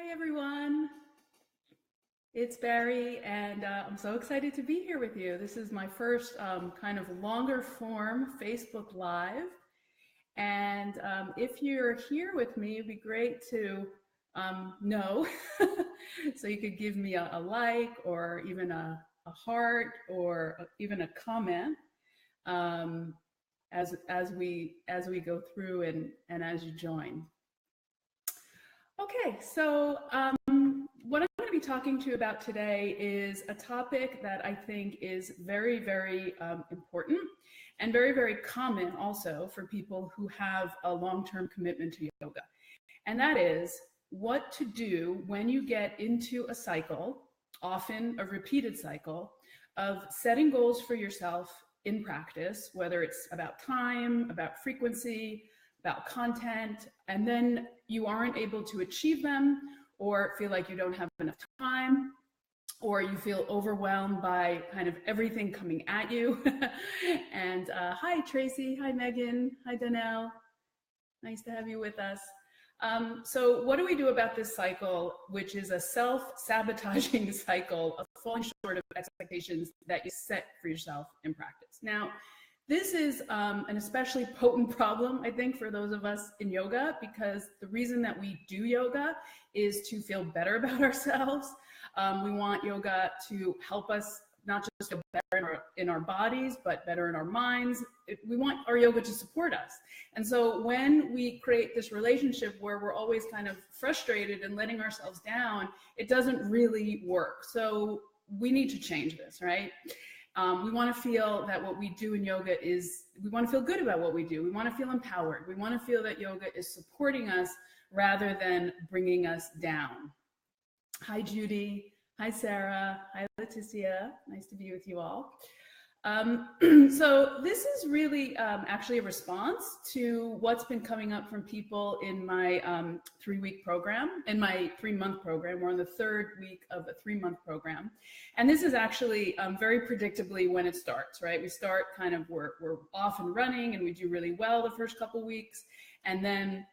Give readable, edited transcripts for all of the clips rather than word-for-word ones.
Hi, everyone. It's Barrie, and I'm so excited to be here with you. This is my first kind of longer form Facebook Live. And if you're here with me, it'd be great to know. So you could give me a like or even a heart or even a comment um, as we go through and as you join. Okay, so what I'm going to be talking to you about today is a topic that I think is very, very important and very, very common also for people who have a long-term commitment to yoga. And that is what to do when you get into a cycle, often a repeated cycle, of setting goals for yourself in practice, whether it's about time, about frequency, about content, and then you aren't able to achieve them or feel like you don't have enough time or you feel overwhelmed by kind of everything coming at you. And hi, Tracy. Hi, Megan. Hi, Danelle. Nice to have you with us. So what do we do about this cycle, which is a self-sabotaging cycle of falling short of expectations that you set for yourself in practice? Now, this is an especially potent problem, I think, for those of us in yoga, because the reason that we do yoga is to feel better about ourselves. We want yoga to help us not just feel better in our bodies, but better in our minds. We want our yoga to support us. And so when we create this relationship where we're always kind of frustrated and letting ourselves down, it doesn't really work. So we need to change this, right? We want to feel that what we do in yoga is, we want to feel good about what we do. We want to feel empowered. We want to feel that yoga is supporting us rather than bringing us down. Hi, Judy. Hi, Sarah. Hi, Leticia. Nice to be with you all. So this is really actually a response to what's been coming up from people in my 3-week program, in my 3-month program. We're on the 3rd week of a 3-month program. And this is actually very predictably when it starts, right? We start kind of, we're off and running and we do really well the first couple weeks. And then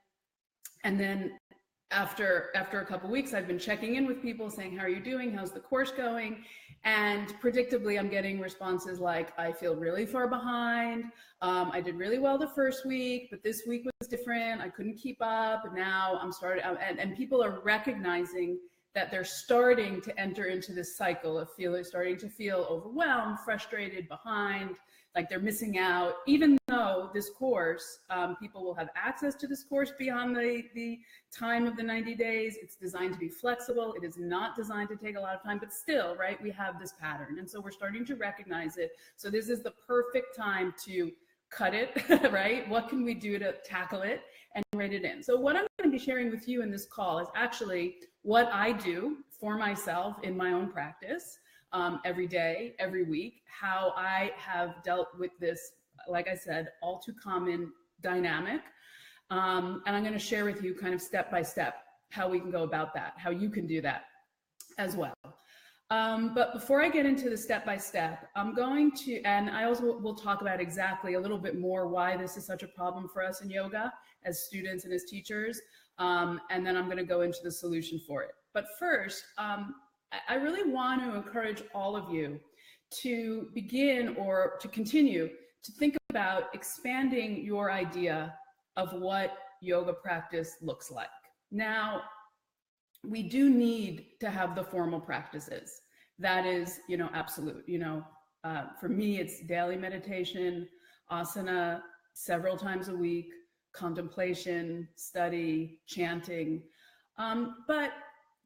after a couple weeks, I've been checking in with people saying, how are you doing? How's the course going? And predictably, I'm getting responses like, I feel really far behind. I did really well the first week, but this week was different. I couldn't keep up. And now I'm starting, and people are recognizing that they're starting to enter into this cycle of starting to feel overwhelmed, frustrated, behind, like they're missing out, even though this course, people will have access to this course beyond the time of the 90 days. It's designed to be flexible. It is not designed to take a lot of time, but still, right, we have this pattern. And so we're starting to recognize it. So this is the perfect time to cut it, right? What can we do to tackle it and write it in? So what I'm going to be sharing with you in this call is actually what I do for myself in my own practice. Every day, every week, how I have dealt with this, like I said, all too common dynamic. And I'm going to share with you kind of step by step how we can go about that, how you can do that as well. But before I get into the step by step, I'm going to, and I also will talk about exactly a little bit more why this is such a problem for us in yoga as students and as teachers. And then I'm going to go into the solution for it. But first, I really want to encourage all of you to begin or to continue to think about expanding your idea of what yoga practice looks like. Now, we do need to have the formal practices. That is, absolute. For me, it's daily meditation, asana, several times a week, contemplation, study, chanting. But,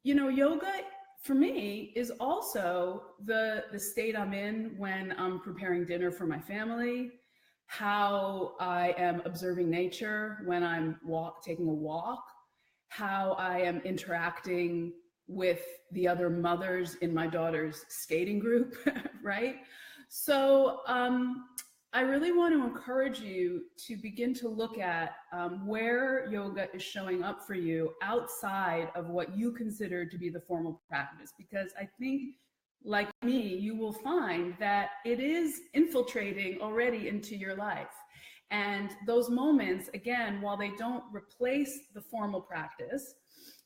yoga, for me, is also the state I'm in when I'm preparing dinner for my family, how I am observing nature when I'm taking a walk, how I am interacting with the other mothers in my daughter's skating group, right? So I really want to encourage you to begin to look at where yoga is showing up for you outside of what you consider to be the formal practice, because I think, like me, you will find that it is infiltrating already into your life. And those moments, again, while they don't replace the formal practice,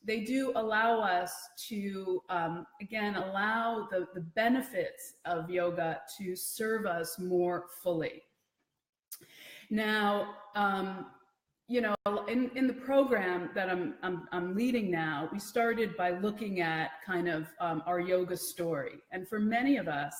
they do allow us to, again, allow the benefits of yoga to serve us more fully. Now, you know, in the program that I'm leading now, we started by looking at kind of our yoga story. And for many of us,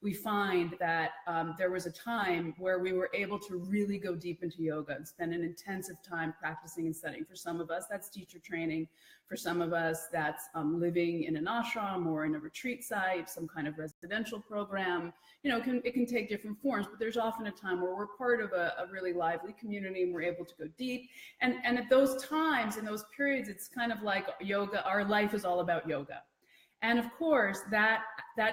we find that there was a time where we were able to really go deep into yoga and spend an intensive time practicing and studying. For some of us, that's teacher training. For some of us, that's living in an ashram or in a retreat site, some kind of residential program. You know, it can take different forms, but there's often a time where we're part of a really lively community and we're able to go deep. And at those times, in those periods, it's kind of like yoga, our life is all about yoga. And of course, that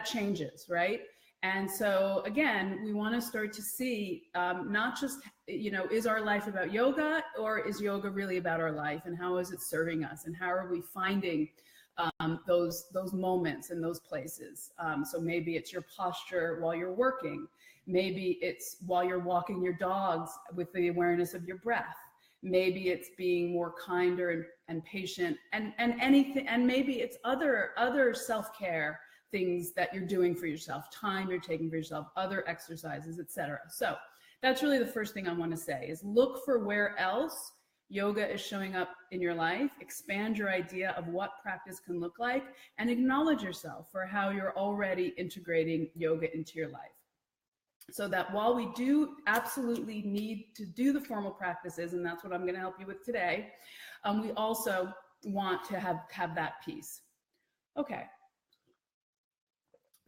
changes, right? And so again, we want to start to see not just, you know, is our life about yoga, or is yoga really about our life, and how is it serving us, and how are we finding those moments and those places. So maybe it's your posture while you're working, maybe it's while you're walking your dogs with the awareness of your breath, maybe it's being more kinder and patient, and anything, and maybe it's other self-care things that you're doing for yourself, time you're taking for yourself, other exercises, etc. So that's really the first thing I want to say, is look for where else yoga is showing up in your life, expand your idea of what practice can look like, and acknowledge yourself for how you're already integrating yoga into your life. So that while we do absolutely need to do the formal practices, and that's what I'm going to help you with today, we also want to have that piece. Okay.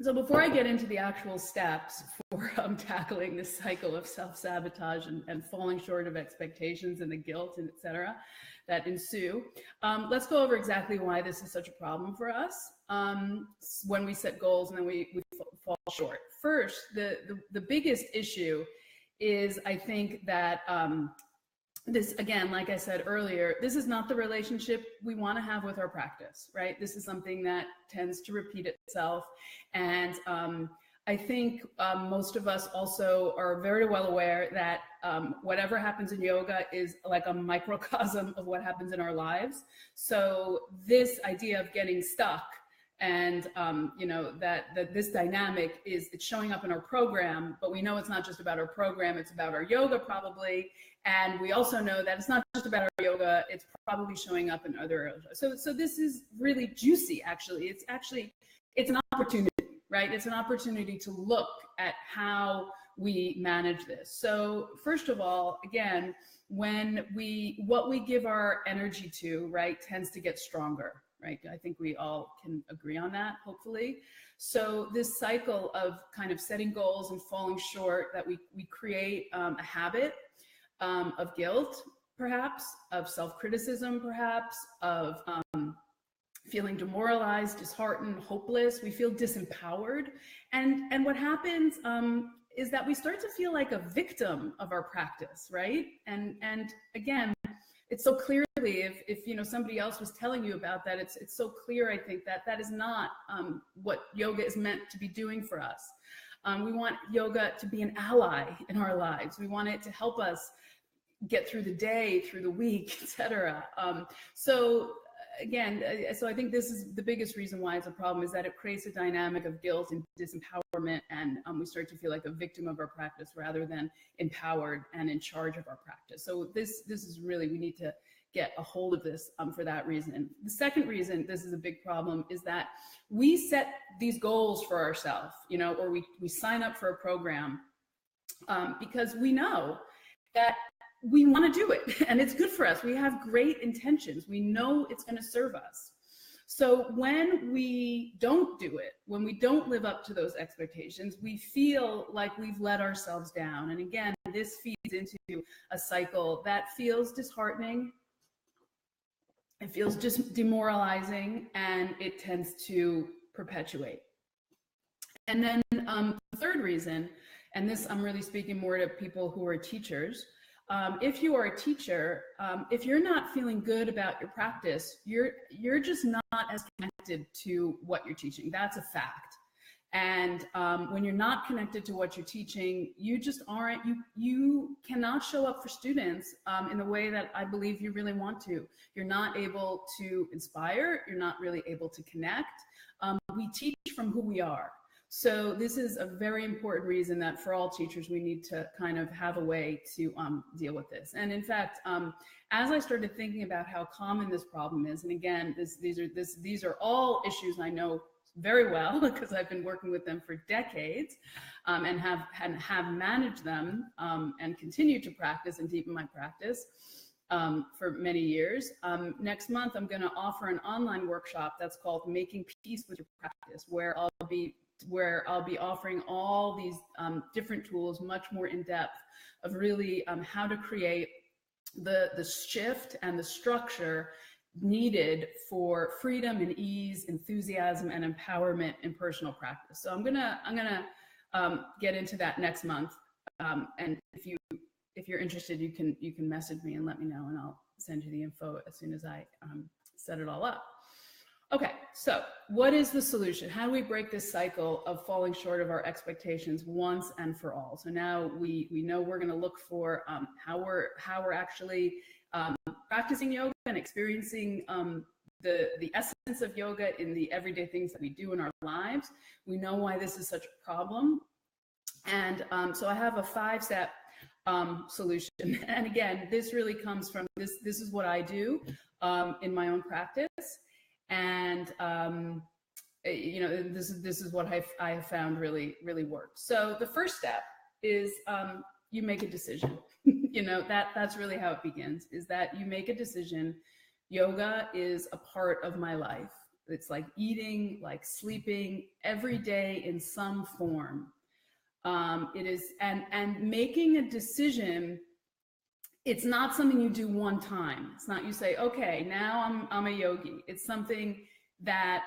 So before I get into the actual steps for tackling this cycle of self-sabotage and falling short of expectations and the guilt and et cetera that ensue, let's go over exactly why this is such a problem for us when we set goals and then we fall short. First, the biggest issue is, I think, that this, again, like I said earlier, this is not the relationship we want to have with our practice, right? This is something that tends to repeat itself. And I think most of us also are very well aware that whatever happens in yoga is like a microcosm of what happens in our lives. So this idea of getting stuck and you know, that this dynamic it's showing up in our program, but we know it's not just about our program, it's about our yoga probably. And we also know that it's not just about our yoga, it's probably showing up in other areas. So this is really juicy, actually. It's an opportunity, right? It's an opportunity to look at how we manage this. So first of all, again, what we give our energy to, right, tends to get stronger, right? I think we all can agree on that, hopefully. So this cycle of kind of setting goals and falling short, that we create a habit of guilt, perhaps, of self-criticism, perhaps, of feeling demoralized, disheartened, hopeless. We feel disempowered. And what happens is that we start to feel like a victim of our practice, right? And again, it's so clearly, if you know, somebody else was telling you about that, it's so clear, I think, that is not what yoga is meant to be doing for us. We want yoga to be an ally in our lives. We want it to help us get through the day, through the week, etc. So again, so I think this is the biggest reason why it's a problem, is that it creates a dynamic of guilt and disempowerment, and we start to feel like a victim of our practice rather than empowered and in charge of our practice. So this is really, we need to get a hold of this for that reason. The second reason this is a big problem is that we set these goals for ourselves, you know, or we sign up for a program because we know that we want to do it and it's good for us. We have great intentions. We know it's going to serve us. So when we don't do it, when we don't live up to those expectations, we feel like we've let ourselves down. And again, this feeds into a cycle that feels disheartening. It feels just demoralizing, and it tends to perpetuate. And then the third reason, and this I'm really speaking more to people who are teachers, if you are a teacher, if you're not feeling good about your practice, you're just not as connected to what you're teaching. That's a fact. And when you're not connected to what you're teaching, you just aren't, you cannot show up for students in the way that I believe you really want to. You're not able to inspire, you're not really able to connect. We teach from who we are. So this is a very important reason that for all teachers, we need to kind of have a way to deal with this. And in fact, as I started thinking about how common this problem is, and again, these are all issues I know very well because I've been working with them for decades, and have managed them and continue to practice and deepen my practice for many years. Next month, I'm going to offer an online workshop that's called Making Peace with Your Practice, where I'll be offering all these different tools, much more in depth, of really how to create the shift and the structure needed for freedom and ease, enthusiasm, and empowerment in personal practice. So I'm gonna get into that next month. And if you're interested, you can message me and let me know, and I'll send you the info as soon as I set it all up. Okay, so what is the solution? How do we break this cycle of falling short of our expectations once and for all? So now we know we're going to look for how we're actually practicing yoga and experiencing the essence of yoga in the everyday things that we do in our lives. We know why this is such a problem, and so I have a 5-step solution. And again, this really comes from this is what I do in my own practice. And you know, this is what I have found really works. So the first step is you make a decision. You know, that's really how it begins, is that you make a decision. Yoga is a part of my life. It's like eating, like sleeping, every day in some form. It is, and making a decision, it's not something you do one time. It's not you say, okay, now I'm a yogi. It's something that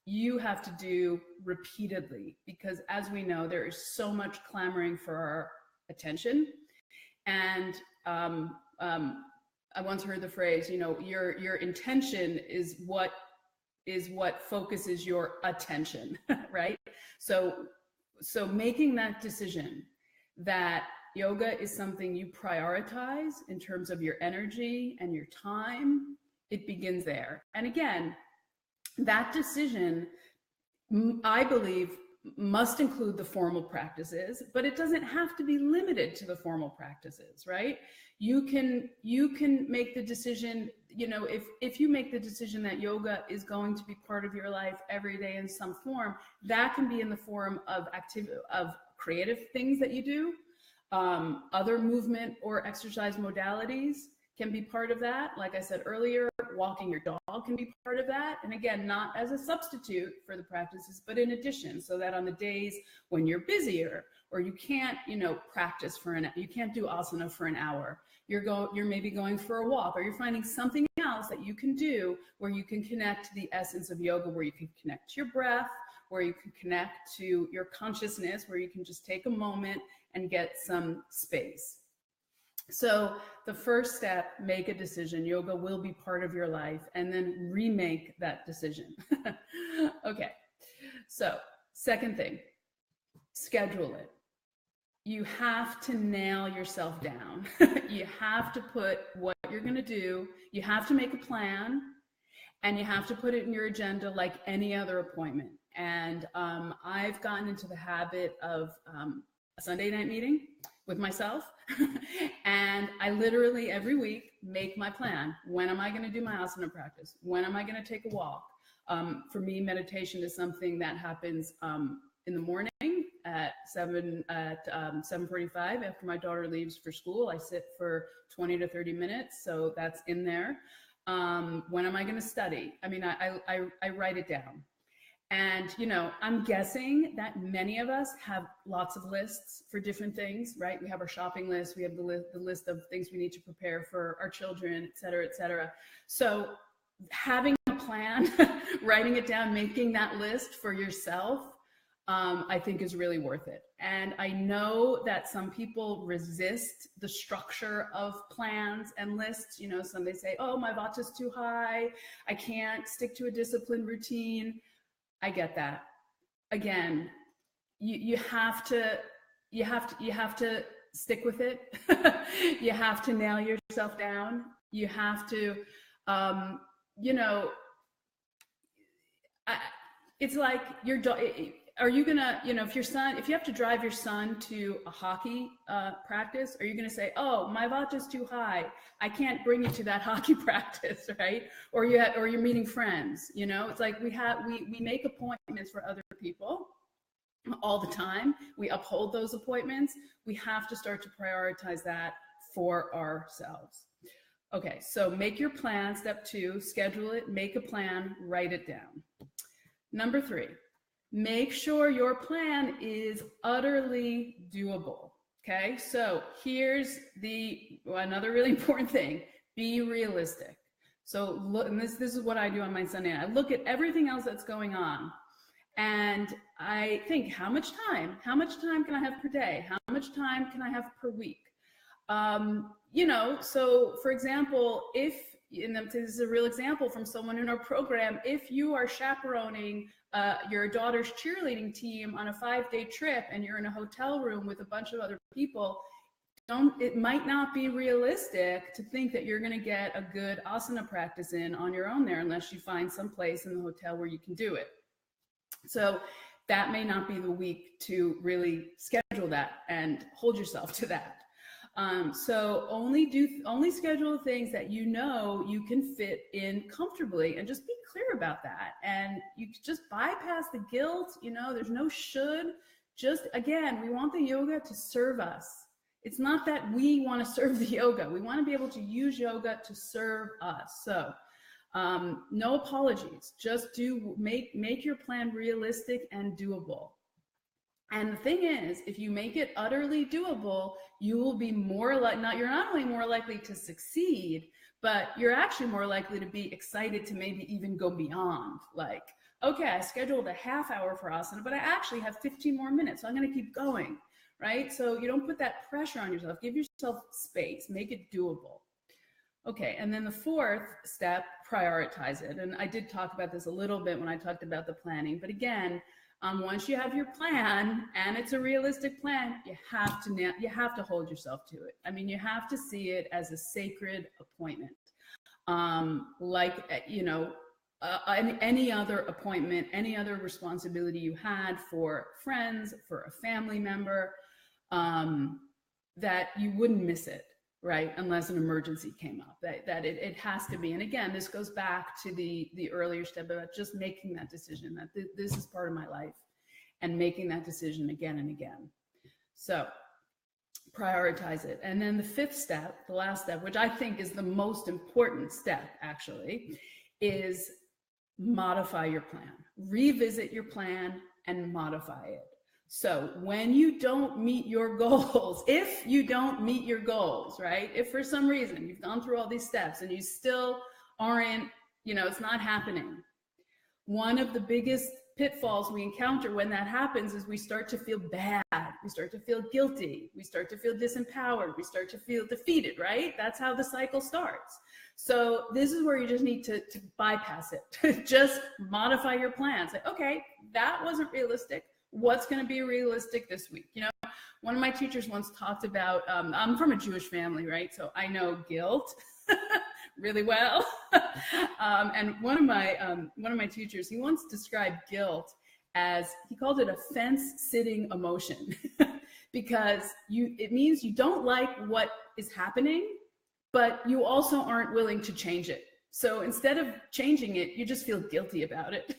you have to do repeatedly, because as we know, there is so much clamoring for our attention. And I once heard the phrase, you know, your intention is what focuses your attention, right? So making that decision that yoga is something you prioritize in terms of your energy and your time, it begins there. And again, that decision, I believe, must include the formal practices, but it doesn't have to be limited to the formal practices, right? You can make the decision, you know, if you make the decision that yoga is going to be part of your life every day in some form, that can be in the form of creative things that you do. Other movement or exercise modalities can be part of that. Like I said earlier, walking your dog can be part of that. And again, not as a substitute for the practices, but in addition, so that on the days when you're busier or you can't, you know, practice you can't do asana for an hour, you're maybe going for a walk, or you're finding something else that you can do where you can connect to the essence of yoga, where you can connect to your breath, where you can connect to your consciousness, where you can just take a moment and get some space. So the first step, make a decision. Yoga will be part of your life, and then remake that decision. Okay, so second thing, schedule it. You have to nail yourself down. You have to put what you're going to do. You have to make a plan, and you have to put it in your agenda like any other appointment. And I've gotten into the habit of a Sunday night meeting with myself. And I literally every week make my plan. When am I going to do my asana practice? When am I going to take a walk? For me, meditation is something that happens in the morning at 7:45 after my daughter leaves for school. I sit for 20 to 30 minutes, so that's in there. When am I going to study? I mean, I write it down. And, you know, I'm guessing that many of us have lots of lists for different things, right? We have our shopping list, we have the list of things we need to prepare for our children, et cetera, et cetera. So having a plan, writing it down, making that list for yourself, I think is really worth it. And I know that some people resist the structure of plans and lists. You know, some they say, oh, my Vata's too high, I can't stick to a disciplined routine. I get that. Again, you have to stick with it. You have to nail yourself down. You have to, you know, it's like are you gonna, you know, if you have to drive your son to a hockey practice, are you gonna say, oh, my vodka's too high, I can't bring you to that hockey practice, right? Or you're meeting friends, you know? It's like we make appointments for other people all the time. We uphold those appointments. We have to start to prioritize that for ourselves. Okay, so make your plan. Step 2, schedule it, make a plan, write it down. Number 3, make sure your plan is utterly doable. Okay, so here's another really important thing: be realistic. So look, and this is what I do on my Sunday night. I look at everything else that's going on, and I think, how much time can I have per day? How much time can I have per week? You know, so for example, this is a real example from someone in our program. If you are chaperoning your daughter's cheerleading team on a 5-day trip and you're in a hotel room with a bunch of other people, it might not be realistic to think that you're going to get a good asana practice in on your own there, unless you find some place in the hotel where you can do it. So that may not be the week to really schedule that and hold yourself to that. So only schedule things that you know you can fit in comfortably, and just be clear about that. And you just bypass the guilt. You know, there's no should. Just, again, we want the yoga to serve us. It's not that we want to serve the yoga. We want to be able to use yoga to serve us. So no apologies. Just make your plan realistic and doable. And the thing is, if you make it utterly doable, you will be you're not only more likely to succeed, but you're actually more likely to be excited to maybe even go beyond. Like, okay, I scheduled a half hour for asana, but I actually have 15 more minutes, so I'm going to keep going, right? So you don't put that pressure on yourself. Give yourself space, make it doable. Okay, and then the 4th step, prioritize it. And I did talk about this a little bit when I talked about the planning, but again, once you have your plan and it's a realistic plan, you have to hold yourself to it. I mean, you have to see it as a sacred appointment, like, you know, any other appointment, any other responsibility you had for friends, for a family member, that you wouldn't miss it, right? Unless an emergency came up, that it has to be. And again, this goes back to the earlier step about just making that decision that this is part of my life, and making that decision again and again. So prioritize it. And then the 5th step, the last step, which I think is the most important step actually, is modify your plan. Revisit your plan and modify it. So when you don't meet your goals, if you don't meet your goals, right? If for some reason you've gone through all these steps and you still aren't, you know, it's not happening. One of the biggest pitfalls we encounter when that happens is we start to feel bad. We start to feel guilty. We start to feel disempowered. We start to feel defeated, right? That's how the cycle starts. So this is where you just need to bypass it. Just modify your plan. Say, okay, that wasn't realistic. What's going to be realistic this week? You know, one of my teachers once talked about, I'm from a Jewish family, right? So I know guilt really well. And one of my teachers, he once described guilt as, he called it a fence-sitting emotion, because it means you don't like what is happening, but you also aren't willing to change it. So instead of changing it, you just feel guilty about it.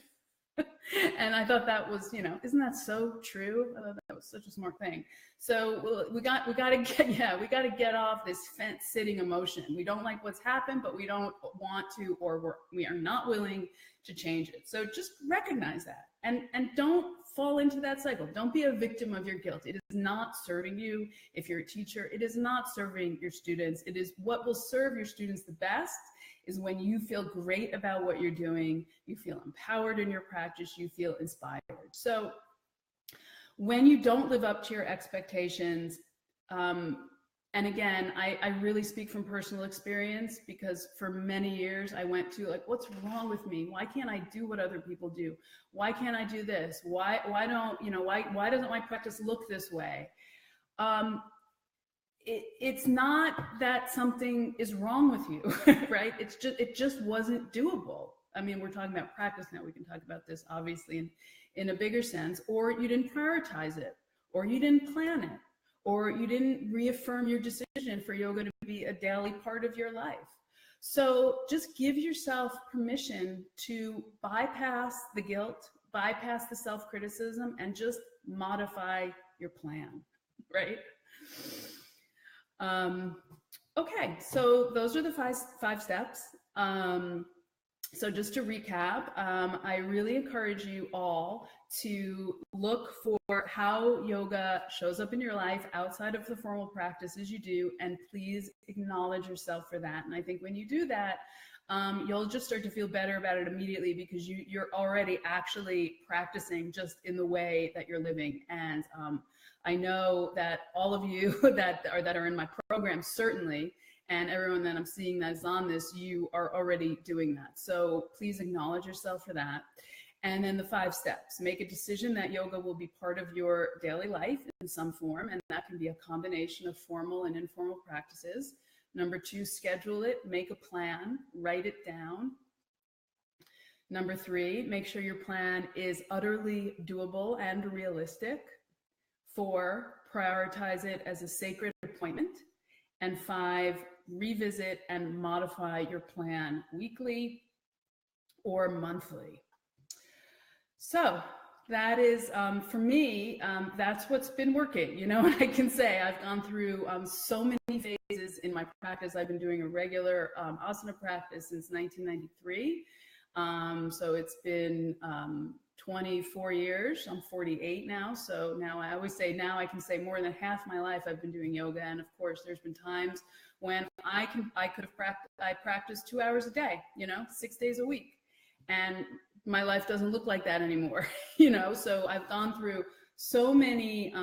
And I thought that was, you know, isn't that so true? I thought that was such a smart thing. So we got to get off this fence-sitting emotion. We don't like what's happened, but we don't want to, or we are not willing to change it. So just recognize that, and don't fall into that cycle. Don't be a victim of your guilt. It is not serving you. If you're a teacher, it is not serving your students. It is what will serve your students the best is when you feel great about what you're doing, you feel empowered in your practice, you feel inspired. So when you don't live up to your expectations, And again, I really speak from personal experience, because for many years I went to like, what's wrong with me? Why can't I do what other people do? Why can't I do this? Why don't, you know, why doesn't my practice look this way? It's not that something is wrong with you, right? It just wasn't doable. I mean, we're talking about practice now. We can talk about this obviously in a bigger sense. Or you didn't prioritize it, or you didn't plan it, or you didn't reaffirm your decision for yoga to be a daily part of your life. So just give yourself permission to bypass the guilt, bypass the self-criticism, and just modify your plan, right? Okay, so those are the five steps. So just to recap, I really encourage you all to look for how yoga shows up in your life outside of the formal practices you do, and please acknowledge yourself for that. And I think when you do that, you'll just start to feel better about it immediately, because you're already actually practicing just in the way that you're living. And I know that all of you that are in my program, certainly, and everyone that I'm seeing that's on this, you are already doing that. So please acknowledge yourself for that. And then the 5 steps: make a decision that yoga will be part of your daily life in some form, and that can be a combination of formal and informal practices. Number 2, schedule it, make a plan, write it down. Number 3, make sure your plan is utterly doable and realistic. 4, prioritize it as a sacred appointment. And 5, revisit and modify your plan weekly or monthly. So that is, for me, that's what's been working. You know, I can say I've gone through so many phases in my practice. I've been doing a regular asana practice since 1993. So it's been 24 years. I'm 48 now. So now I always say, now I can say more than half my life I've been doing yoga. And of course, there's been times when I practiced 2 hours a day, you know, 6 days a week. And my life doesn't look like that anymore, you know? So I've gone through so many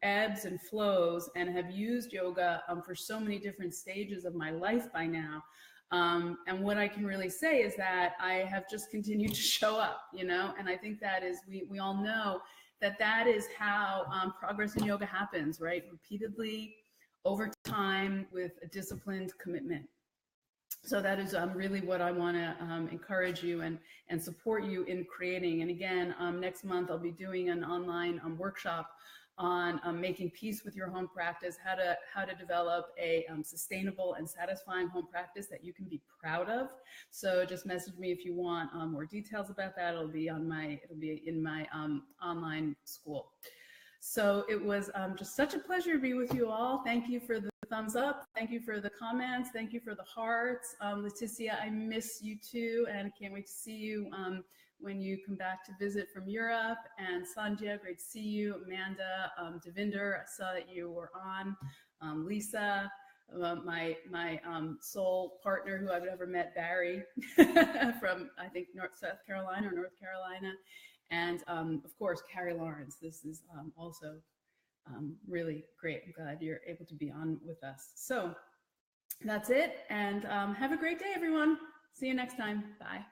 ebbs and flows, and have used yoga for so many different stages of my life by now. And what I can really say is that I have just continued to show up, you know, and I think that is, we all know that that is how progress in yoga happens, right? Repeatedly, over time, with a disciplined commitment. So that is really what I want to encourage you and support you in creating. And again, next month I'll be doing an online workshop on making peace with your home practice, how to develop a sustainable and satisfying home practice that you can be proud of. So just message me if you want more details about that. It'll be in my online school. So it was just such a pleasure to be with you all. Thank you for the thumbs up. Thank you for the comments. Thank you for the hearts. Leticia, I miss you too, and can't wait to see you when you come back to visit from Europe. And Sanjay, great to see you. Amanda, Devinder, I saw that you were on. Lisa, my soul partner who I've never met, Barrie, from I think South Carolina or North Carolina. And of course, Carrie Lawrence. This is also really great. I'm glad you're able to be on with us. So that's it. And have a great day, everyone. See you next time. Bye.